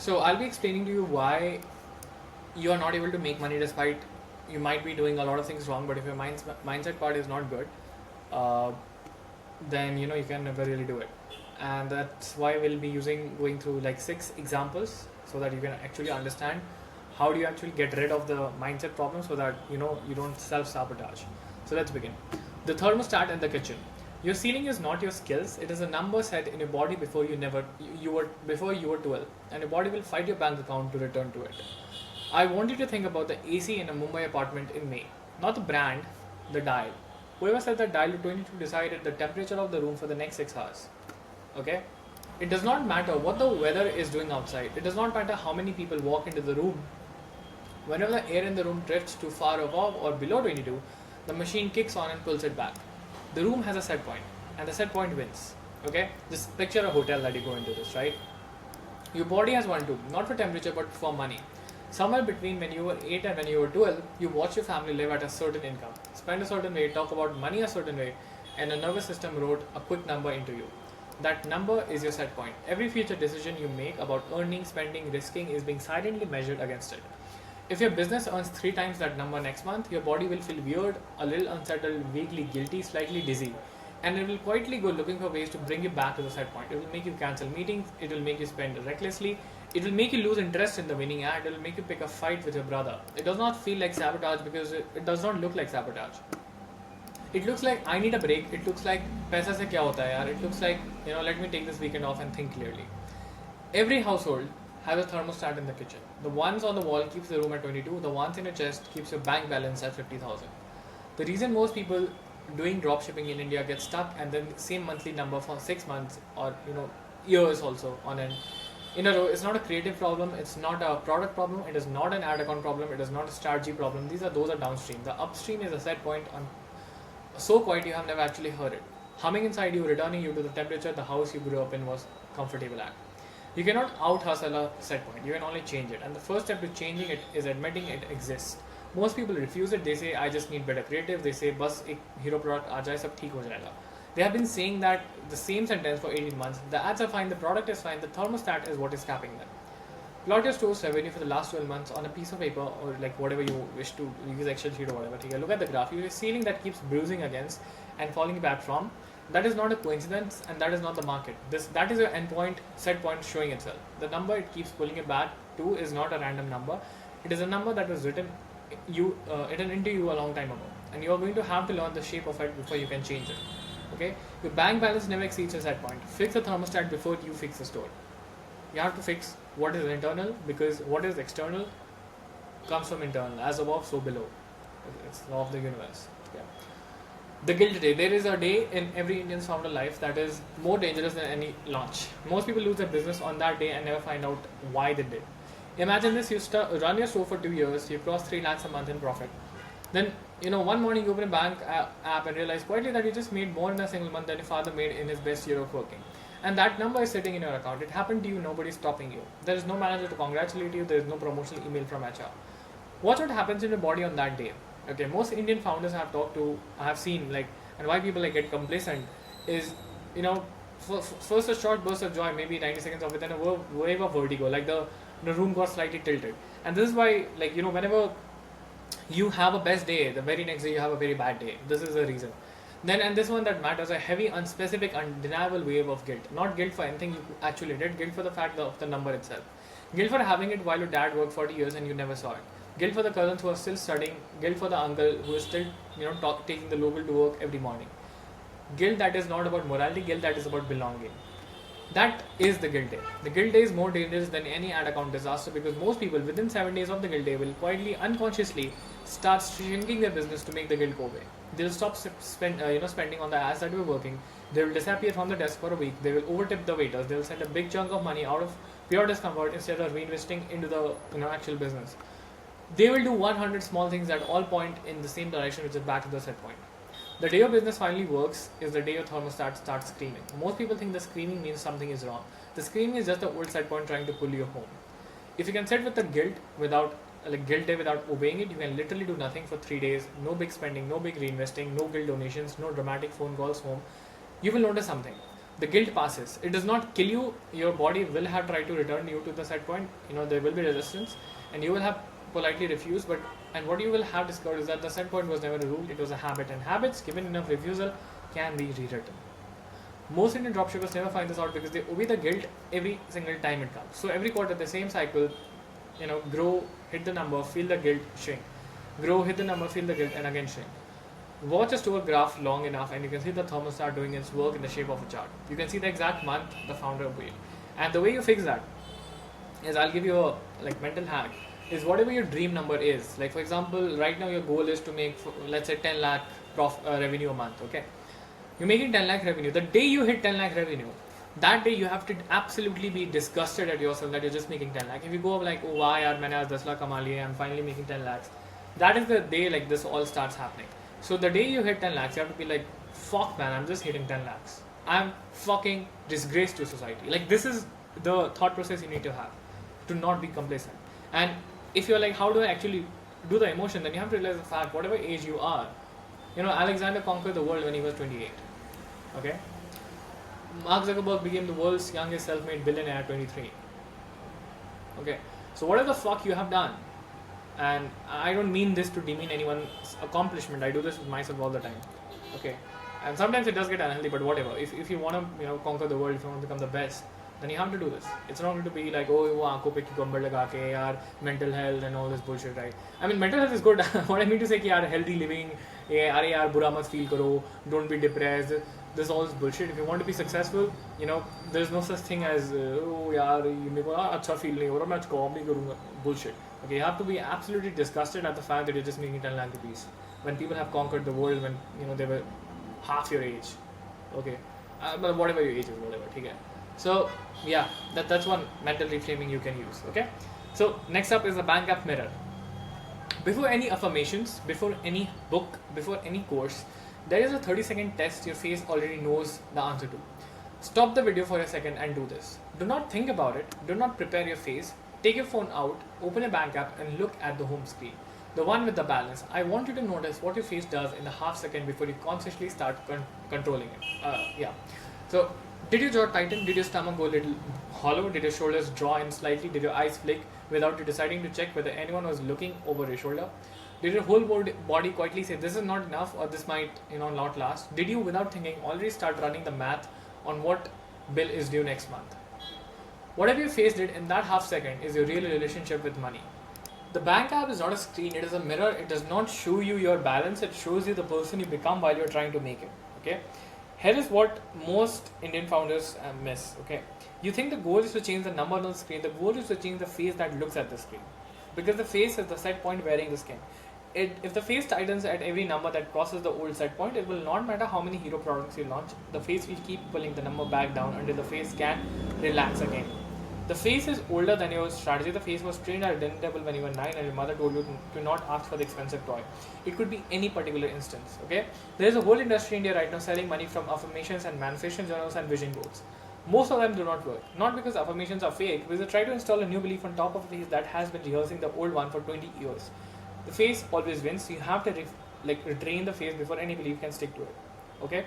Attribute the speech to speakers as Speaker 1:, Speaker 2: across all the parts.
Speaker 1: So I'll be explaining to you why you are not able to make money despite you might be doing a lot of things wrong. But if your mindset part is not good, uh, then you can never really do it. And that's why we'll be going through like 6 examples so that you can actually understand how do you actually get rid of the mindset problem so that you don't self-sabotage. So let's begin. The thermostat in the kitchen. Your ceiling is not your skills, it is a number set in your body before you were 12, and your body will fight your bank account to return to it. I want you to think about the AC in a Mumbai apartment in May, not the brand, the dial. Whoever set that dial to 22 decided the temperature of the room for the next 6 hours. Okay? It does not matter what the weather is doing outside. It does not matter how many people walk into the room. Whenever the air in the room drifts too far above or below 22, the machine kicks on and pulls it back. The room has a set point, and the set point wins. Okay? Just picture a hotel that you go into this, right? Your body has one too, not for temperature but for money. Somewhere between when you were 8 and when you were 12, you watched your family live at a certain income, spend a certain way, talk about money a certain way, and a nervous system wrote a quick number into you. That number is your set point. Every future decision you make about earning, spending, risking is being silently measured against it. If your business earns 3 times that number next month, your body will feel weird, a little unsettled, vaguely guilty, slightly dizzy, and it will quietly go looking for ways to bring you back to the set point. It will make you cancel meetings, it will make you spend recklessly, it will make you lose interest in the winning ad, it will make you pick a fight with your brother. It does not feel like sabotage because it does not look like sabotage. It looks like I need a break, it looks like paisa se kya hota hai yaar, it looks like let me take this weekend off and think clearly. Every household has a thermostat in the kitchen. The ones on the wall keeps the room at 22, the ones in your chest keeps your bank balance at 50,000. The reason most people doing drop shipping in India get stuck and then same monthly number for 6 months or years also on end in a row, it's not a creative problem, it's not a product problem, it is not an ad account problem, it is not a strategy problem. Those are downstream. The upstream is a set point on so quiet you have never actually heard it, humming inside you, returning you to the temperature the house you grew up in was comfortable at. You cannot out hustle a set point, you can only change it, and the first step to changing it is admitting it exists. Most people refuse it. They say I just need better creative. They say बस एक hero product आ जाए सब ठीक हो जाएगा. They have been saying that the same sentence for 18 months. The ads are fine, the product is fine, the thermostat is what is capping them. Plot your store's revenue for the last 12 months on a piece of paper or like whatever you wish to use, Excel sheet or whatever. Okay? Look at the graph. You see a ceiling that keeps bruising against and falling back from. That is not a coincidence and that is not the market. That is your endpoint, set point showing itself. The number it keeps pulling it back to is not a random number. It is a number that was written into you a long time ago, and you are going to have to learn the shape of it before you can change it. Okay, your bank balance never exceeds your set point. Fix the thermostat before you fix the store. You have to fix what is internal because what is external comes from internal. As above, so below. It's the law of the universe. Yeah. The guilt day. There is a day in every Indian's founder life that is more dangerous than any launch. Most people lose their business on that day and never find out why they did. Imagine this: you run your store for 2 years, you cross 3 lakhs a month in profit. Then, one morning you open a bank app and realize quietly that you just made more in a single month than your father made in his best year of working. And that number is sitting in your account. It happened to you, nobody's stopping you. There is no manager to congratulate you, there is no promotional email from HR. Watch what happens in your body on that day. Okay, most Indian founders I have seen, and why people get complacent is, first a short burst of joy, maybe 90 seconds of it, then a wave of vertigo, like the room got slightly tilted. And this is why, whenever you have a best day, the very next day you have a very bad day. This is the reason. Then, and this one that matters, a heavy, unspecific, undeniable wave of guilt. Not guilt for anything you actually did, guilt for the fact of the number itself. Guilt for having it while your dad worked 40 years and you never saw it. Guilt for the cousins who are still studying. Guilt for the uncle who is still, taking the local to work every morning. Guilt that is not about morality, guilt that is about belonging. That is the guilt day. The guilt day is more dangerous than any ad account disaster because most people within 7 days of the guilt day will quietly, unconsciously start shrinking their business to make the guilt go away. They'll stop spending on the ads that were working. They will disappear from the desk for a week. They will overtip the waiters. They will send a big chunk of money out of pure discomfort instead of reinvesting into the actual business. They will do 100 small things that all point in the same direction, which is back to the set point. The day your business finally works is the day your thermostat starts screaming. Most people think the screaming means something is wrong. The screaming is just the old set point trying to pull you home. If you can sit with the guilt day without obeying it, you can literally do nothing for 3 days. No big spending, no big reinvesting, no guilt donations, no dramatic phone calls home. You will notice something. The guilt passes. It does not kill you. Your body will have tried to return you to the set point. There will be resistance, and you will have politely refused. And what you will have discovered is that the set point was never a rule. It was a habit, and habits, given enough refusal, can be rewritten. Most Indian dropshippers never find this out because they obey the guilt every single time it comes. So every quarter, the same cycle, grow, hit the number, feel the guilt, shrink. Grow, hit the number, feel the guilt, and again shrink. Watch a store graph long enough and you can see the thermostat doing its work in the shape of a chart. You can see the exact month the founder built. And the way you fix that is, I'll give you a mental hack, is whatever your dream number is. Like for example, right now your goal is to make, let's say 10 lakh revenue a month, okay? You're making 10 lakh revenue. The day you hit 10 lakh revenue, that day you have to absolutely be disgusted at yourself that you're just making 10 lakh. If you go like, oh why yaar, maine aaj 10 lakh kama liye, I'm finally making 10 lakhs. That is the day this all starts happening. So the day you hit 10 lakhs, you have to be like, fuck man, I'm just hitting 10 lakhs. I'm fucking disgrace to society. This is the thought process you need to have to not be complacent. And if you're like, how do I actually do the emotion, then you have to realize the fact, whatever age you are, Alexander conquered the world when he was 28. Okay? Mark Zuckerberg became the world's youngest self-made billionaire at 23. Okay? So whatever the fuck you have done, and I don't mean this to demean anyone's accomplishment, I do this with myself all the time. Okay? And sometimes it does get unhealthy, but whatever. If you want to conquer the world, if you want to become the best, then you have to do this. It's not going to be like, oh, wo aankhon pe cucumber laga ke, yaar, mental health and all this bullshit, right? I mean, mental health is good. What I mean to say is, yaar, healthy living, yaar, bura mat feel karo, don't be depressed. This is all this bullshit. If you want to be successful, there's no such thing as, oh, yaar, मेरे को अच्छा feel नहीं हो रहा, मैं आज काम नहीं करूँगा. Bullshit. Okay, you have to be absolutely disgusted at the fact that you're just making 10 lakh rupees. When people have conquered the world when, they were half your age. Okay. But whatever your age is, whatever. Okay. So, yeah, that's one mental reframing you can use. Okay. So, next up is the bank app mirror. Before any affirmations, before any book, before any course, there is a 30-second test your face already knows the answer to. Stop the video for a second and do this. Do not think about it. Do not prepare your face. Take your phone out, open a bank app and look at the home screen. The one with the balance. I want you to notice what your face does in the half second before you consciously start controlling it. Yeah. So, did your jaw tighten? Did your stomach go a little hollow? Did your shoulders draw in slightly? Did your eyes flick without you deciding to check whether anyone was looking over your shoulder? Did your whole body quietly say, this is not enough or this might, not last? Did you, without thinking, already start running the math on what bill is due next month? Whatever your face did in that half second is your real relationship with money. The bank app is not a screen, it is a mirror. It does not show you your balance, it shows you the person you become while you're trying to make it. Okay? Here is what most Indian founders miss. Okay? You think the goal is to change the number on the screen, the goal is to change the face that looks at the screen. Because the face is the set point wearing the skin. If the face tightens at every number that crosses the old set point, it will not matter how many hero products you launch, the face will keep pulling the number back down until the face can relax again. The face is older than your strategy. The face was trained at a dinner table when you were 9 and your mother told you to not ask for the expensive toy. It could be any particular instance. Okay? There is a whole industry in India right now selling money from affirmations and manifestation journals and vision boards. Most of them do not work. Not because affirmations are fake, because they try to install a new belief on top of a face that has been rehearsing the old one for 20 years. The face always wins, so you have to retrain the face before any belief can stick to it. Okay?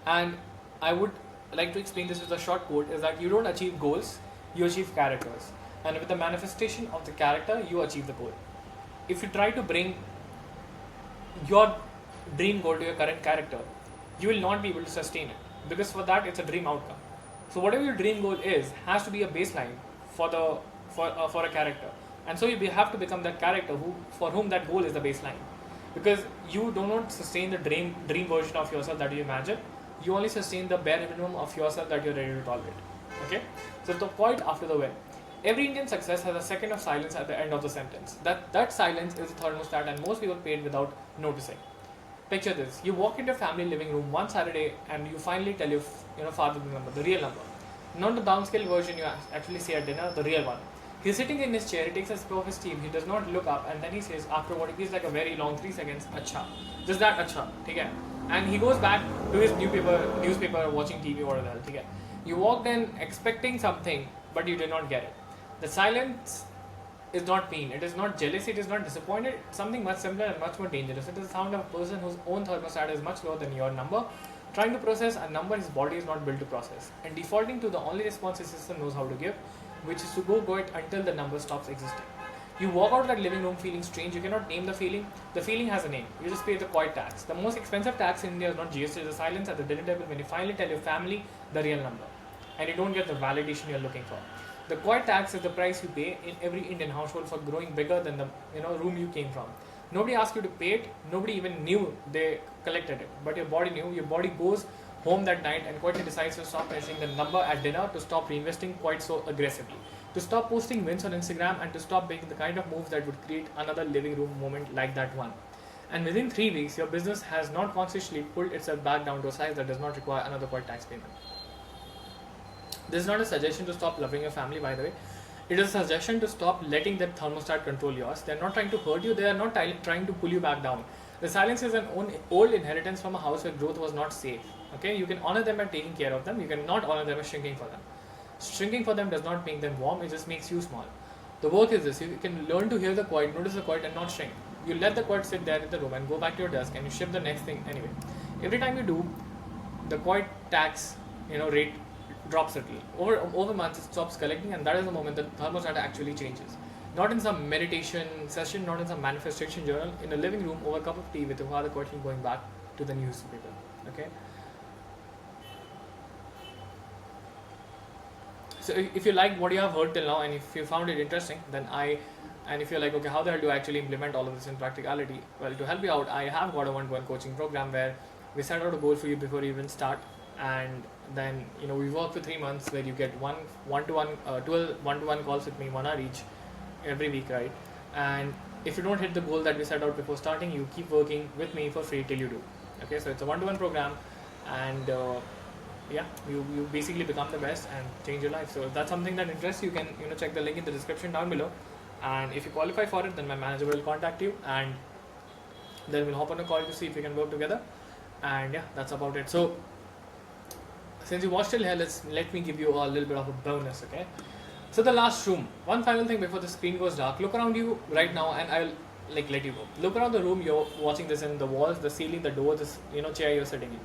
Speaker 1: And I would like to explain this with a short quote, is that you don't achieve goals, you achieve characters. And with the manifestation of the character, you achieve the goal. If you try to bring your dream goal to your current character, you will not be able to sustain it. Because for that, it's a dream outcome. So whatever your dream goal is, has to be a baseline for a character. And so you have to become that character for whom that goal is the baseline. Because you do not sustain the dream version of yourself that you imagine. You only sustain the bare minimum of yourself that you're ready to tolerate. Okay? So the point after the win. Every Indian success has a second of silence at the end of the sentence. That silence is a thermostat and most people pay it without noticing. Picture this. You walk into your family living room one Saturday and you finally tell your father the number, the real number. Not the downscale version you actually say at dinner, the real one. He's sitting in his chair, he takes a sip of his tea, he does not look up and then he says, after what feels like a very long 3 seconds, Acha. Just that Acha. Okay? And he goes back to his newspaper watching TV or whatever. Okay? You walked in expecting something, but you did not get it. The silence is not pain, it is not jealousy, it is not disappointed, it's something much simpler and much more dangerous. It is the sound of a person whose own thermostat is much lower than your number, Trying to process a number his body is not built to process, and defaulting to the only response his system knows how to give, which is to go it until the number stops existing. You walk out of that living room feeling strange. You cannot name the feeling. The feeling has a name. You just pay the quiet tax. The most expensive tax in India is not GST, it's the silence at the dinner table when you finally tell your family the real number, and you don't get the validation you're looking for. The quiet tax is the price you pay in every Indian household for growing bigger than the room you came from. Nobody asked you to pay it. Nobody even knew they collected it, but your body knew. Your body goes home that night and quietly decides to stop pressing the number at dinner, to stop reinvesting quite so aggressively, to stop posting wins on Instagram, and to stop making the kind of moves that would create another living room moment like that one. And within 3 weeks, your business has not consciously pulled itself back down to a size that does not require another quiet tax payment. This is not a suggestion to stop loving your family, by the way. It is a suggestion to stop letting that thermostat control yours. They are not trying to hurt you. They are not trying to pull you back down. The silence is an old inheritance from a house where growth was not safe. Okay, you can honor them by taking care of them. You cannot honor them by shrinking for them. Shrinking for them does not make them warm. It just makes you small. The work is this: you can learn to hear the quiet, notice the quiet, and not shrink. You let the quiet sit there in the room and go back to your desk, and you ship the next thing anyway. Every time you do, the quiet tax rate drops little. Over months, it stops collecting, and that is the moment the thermostat actually changes. Not in some meditation session, not in some manifestation journal, in a living room over a cup of tea with your father quietly going back to the newspaper. Okay. So if you like what you have heard till now, and if you found it interesting, and if you're like, okay, how the hell do I actually implement all of this in practicality? Well, to help you out, I have got a one-to-one coaching program where we set out a goal for you before you even start, and then we work for 3 months where you get 12 one-to-one calls with me, 1 hour each, every week, right? And if you don't hit the goal that we set out before starting, you keep working with me for free till you do. Okay, so it's a one-to-one program, and you basically become the best and change your life. So if that's something that interests you, can check the link in the description down below, and if you qualify for it, then my manager will contact you, and then we'll hop on a call to see if we can work together. And yeah, that's about it. So since you watched till here, let me give you a little bit of a bonus. Okay, so the last room, one final thing before the screen goes dark. Look around you right now, and I'll let you go. Look around the room you're watching this in: the walls, the ceiling, the door, this chair you're sitting in.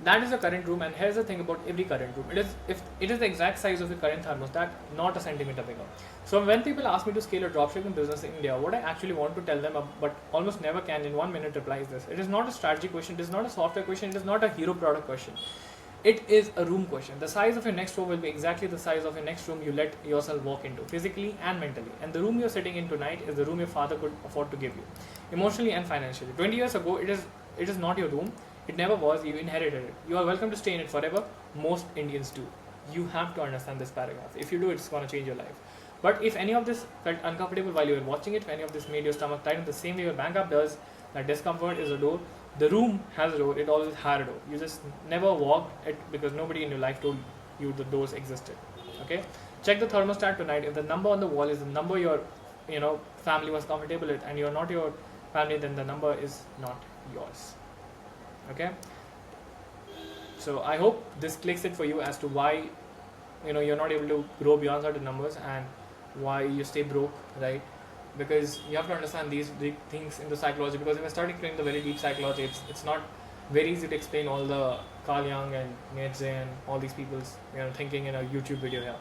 Speaker 1: That is the current room, and here's the thing about every current room. It is the exact size of the current thermostat, not a centimeter bigger. So when people ask me to scale a dropshipping business in India, what I actually want to tell them, but almost never can in 1 minute, reply is this: it is not a strategy question, it is not a software question, it is not a hero product question. It is a room question. The size of your next room will be exactly the size of your next room you let yourself walk into, physically and mentally. And the room you're sitting in tonight is the room your father could afford to give you, emotionally and financially. 20 years ago, it is not your room. It never was. You inherited it. You are welcome to stay in it forever. Most Indians do. You have to understand this paragraph. If you do, it's going to change your life. But if any of this felt uncomfortable while you were watching it, if any of this made your stomach tighten the same way your bank app does, that discomfort is a door. The room has a door. It always had a door. You just never walked it because nobody in your life told you the doors existed. Okay? Check the thermostat tonight. If the number on the wall is the number your family was comfortable with, and you're not your family, then the number is not yours. Okay, so I hope this clicks it for you as to why you're not able to grow beyond certain numbers, and why you stay broke, right? Because you have to understand these things in the psychology, because if I start explaining the very deep psychology, it's not very easy to explain all the Carl Jung and Nietzsche and all these people's thinking in a YouTube video here,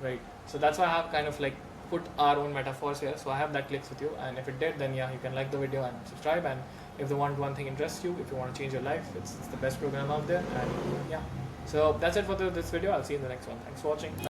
Speaker 1: right? So that's why I have kind of like put our own metaphors here. So I have that clicks with you, and if it did, then yeah, you can like the video and subscribe. And if the one thing interests you, if you want to change your life, it's the best program out there. And yeah, so that's it for this video. I'll see you in the next one. Thanks for watching.